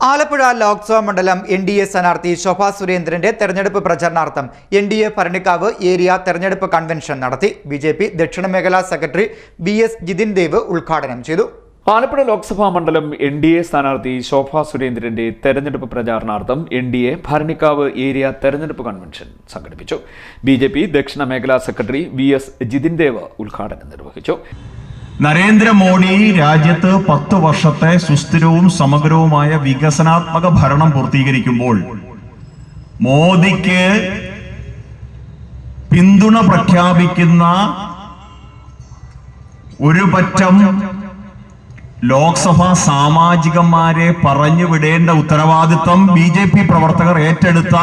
ആലപ്പുഴ ലോക്സഭാ മണ്ഡലം എൻ.ഡി.എ സ്ഥാനാർത്ഥി ശോഭാ സുരേന്ദ്രന്റെ തെരഞ്ഞെടുപ്പ് പ്രചരണാർത്ഥം എൻ.ഡി.എ ഭരണിക്കാവ് ഏരിയ തെരഞ്ഞെടുപ്പ് കൺവെൻഷൻ നടത്തി. ബി.ജെ.പി ദക്ഷിണ മേഖലാ സെക്രട്ടറി ബി.എസ്. ജിതിൻ ദേവ് ഉദ്ഘാടനം ചെയ്തു. ആലപ്പുഴ ലോക്സഭാ മണ്ഡലം എൻ.ഡി.എ സ്ഥാനാർത്ഥി ശോഭാ സുരേന്ദ്രന്റെ തെരഞ്ഞെടുപ്പ് പ്രചാരണാർത്ഥം എൻ.ഡി.എ ഭരണിക്കാവ് ഏരിയ തെരഞ്ഞെടുപ്പ് കൺവെൻഷൻ സംഘടിപ്പിച്ചു. ബി.ജെ.പി ദക്ഷിണ മേഖലാ സെക്രട്ടറി ബി.എസ്. ജിതിൻ ദേവ് ഉദ്ഘാടനം നിർവഹിച്ചു. നരേന്ദ്രമോദി രാജ്യത്ത് 10 വർഷത്തെ സുസ്ഥിരവും സമഗ്രവുമായ വികസനാത്മക ഭരണം പൂർത്തീകരിക്കുമ്പോൾ മോദിക്ക് പിന്തുണ പ്രഖ്യാപിക്കുന്ന ഒരു പറ്റം ലോക്സഭാ സാമാജികന്മാരെ പറഞ്ഞു വിടേണ്ട ഉത്തരവാദിത്വം ബി.ജെ.പി പ്രവർത്തകർ ഏറ്റെടുത്ത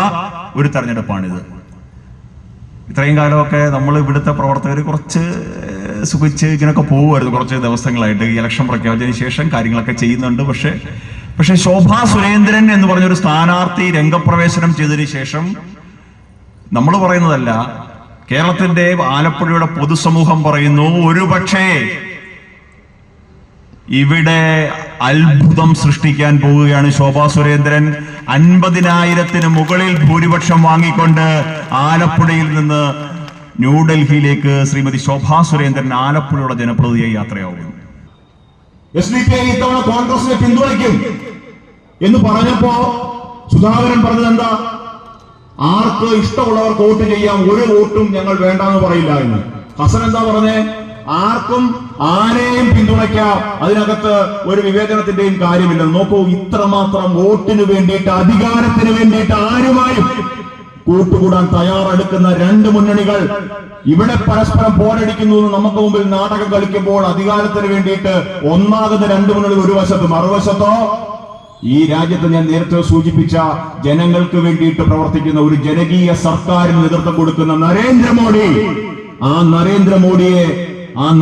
ഒരു തെരഞ്ഞെടുപ്പാണിത്. ഇത്രയും കാലമൊക്കെ നമ്മൾ ഇവിടുത്തെ പ്രവർത്തകർ കുറച്ച് സുഖിച്ച് ഇങ്ങനെയൊക്കെ പോകുമായിരുന്നു. കുറച്ച് ദിവസങ്ങളായിട്ട് ഇലക്ഷൻ പ്രഖ്യാപിച്ചതിന് ശേഷം കാര്യങ്ങളൊക്കെ ചെയ്യുന്നുണ്ട്. പക്ഷേ ശോഭാ സുരേന്ദ്രൻ എന്ന് പറഞ്ഞൊരു സ്ഥാനാർത്ഥി രംഗപ്രവേശനം ചെയ്തതിന് ശേഷം നമ്മൾ പറയുന്നതല്ല, കേരളത്തിന്റെ ആലപ്പുഴയുടെ പൊതുസമൂഹം പറയുന്നു, ഒരുപക്ഷേ ഇവിടെ അത്ഭുതം സൃഷ്ടിക്കാൻ പോവുകയാണ് ശോഭാ സുരേന്ദ്രൻ. 50,000-ന് മുകളിൽ ഭൂരിപക്ഷം വാങ്ങിക്കൊണ്ട് ആലപ്പുഴയിൽ നിന്ന് ന്യൂഡൽഹിയിലേക്ക് ശ്രീമതി ശോഭാ സുരേന്ദ്രൻ ആലപ്പുഴയുടെ ജനപ്രതിനിധിയായി യാത്രയാവുന്നു. SDPI ഇത്തവണ കോൺഗ്രസിനെ പിന്തുണയ്ക്കും എന്ന് പറഞ്ഞപ്പോ സുധാകരൻ പറഞ്ഞത് എന്താ? ആർക്ക് ഇഷ്ടമുള്ളവർക്ക് വോട്ട് ചെയ്യാം, ഒരു വോട്ടും ഞങ്ങൾ വേണ്ടെന്ന് പറയില്ല എന്ന്. ഹസൻ എന്താ പറഞ്ഞേ? ആർക്കും ആരെയും പിന്തുണയ്ക്കാം, അതിനകത്ത് ഒരു വിവേചനത്തിന്റെയും കാര്യമില്ല. നോക്കൂ, ഇത്രമാത്രം വോട്ടിന് വേണ്ടിയിട്ട്, അധികാരത്തിന് വേണ്ടിയിട്ട് ആരുമായും കൂട്ടുകൂടാൻ തയ്യാറെടുക്കുന്ന രണ്ട് മുന്നണികൾ ഇവിടെ പരസ്പരം പോരടിക്കുന്നു. നമുക്ക് മുമ്പിൽ നാടകം കളിക്കുമ്പോൾ അധികാരത്തിന് വേണ്ടിയിട്ട് ഒന്നാകുന്ന രണ്ട് മുന്നണികൾ ഒരു വശത്തും, മറുവശത്തോ ഈ രാജ്യത്ത് ഞാൻ നേരത്തെ സൂചിപ്പിച്ച ജനങ്ങൾക്ക് വേണ്ടിയിട്ട് പ്രവർത്തിക്കുന്ന ഒരു ജനകീയ സർക്കാരിന് നേതൃത്വം കൊടുക്കുന്ന നരേന്ദ്രമോദി. ആ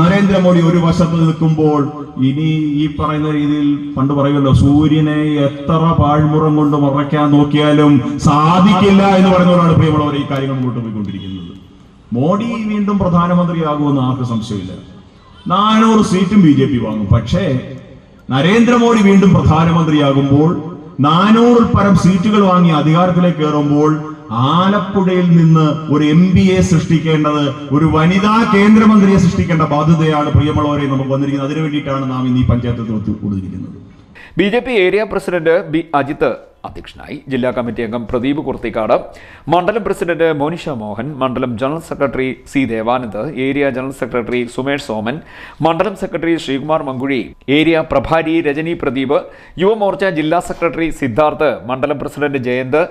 നരേന്ദ്രമോദി ഒരു വശത്ത് നിൽക്കുമ്പോൾ ഇനി ഈ പറയുന്ന രീതിയിൽ പണ്ട് പറയുമല്ലോ, സൂര്യനെ എത്ര പാഴ്മുറം കൊണ്ട് മറയ്ക്കാൻ നോക്കിയാലും സാധിക്കില്ല എന്ന് പറയുന്നവരാണ് പ്രിയമുള്ളവർ ഈ കാര്യങ്ങൾ മുന്നോട്ട് പോയിക്കൊണ്ടിരിക്കുന്നത്. മോഡി വീണ്ടും പ്രധാനമന്ത്രിയാകുമെന്ന് ആർക്കും സംശയമില്ല. 400 സീറ്റും ബി.ജെ.പി വാങ്ങും. പക്ഷേ നരേന്ദ്രമോദി വീണ്ടും പ്രധാനമന്ത്രിയാകുമ്പോൾ 400-ൽ പരം സീറ്റുകൾ വാങ്ങി അധികാരത്തിലേക്ക് കയറുമ്പോൾ ആലപ്പുഴയിൽ നിന്ന് ഒരു MPയെ സൃഷ്ടിക്കേണ്ടത്, ഒരു വനിതാ കേന്ദ്രമന്ത്രിയെ സൃഷ്ടിക്കേണ്ട ബാധ്യതയാണ് പ്രിയമുള്ളവരെ നമുക്ക് വന്നിരിക്കുന്നത്. അതിനു വേണ്ടിയിട്ടാണ് നാം ഇന്ന് ഈ പഞ്ചായത്ത് കൊടുത്തിരിക്കുന്നത്. BJP area president B. Ajith അധ്യക്ഷനായി. ജില്ലാ കമ്മിറ്റി അംഗം പ്രദീപ് കുർത്തിക്കാട്, മണ്ഡലം പ്രസിഡന്റ് മോനിഷ മോഹൻ, മണ്ഡലം general secretary C. Devanand, area general secretary Sumesh Soman, മണ്ഡലം സെക്രട്ടറി ശ്രീകുമാർ മങ്കുഴി, ഏരിയ പ്രഭാരി രജനി പ്രദീപ്, യുവമോർച്ച ജില്ലാ സെക്രട്ടറി സിദ്ധാർത്ഥ്, മണ്ഡലം പ്രസിഡന്റ് ജയന്ത്,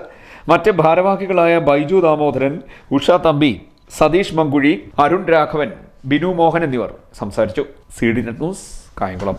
മറ്റ് ഭാരവാഹികളായ ബൈജു ദാമോദരൻ, ഉഷ തമ്പി, സതീഷ് മങ്കുഴി, അരുൺ രാഘവൻ, ബിനു മോഹൻ എന്നിവർ സംസാരിച്ചു. CD net news, Kayamkulam.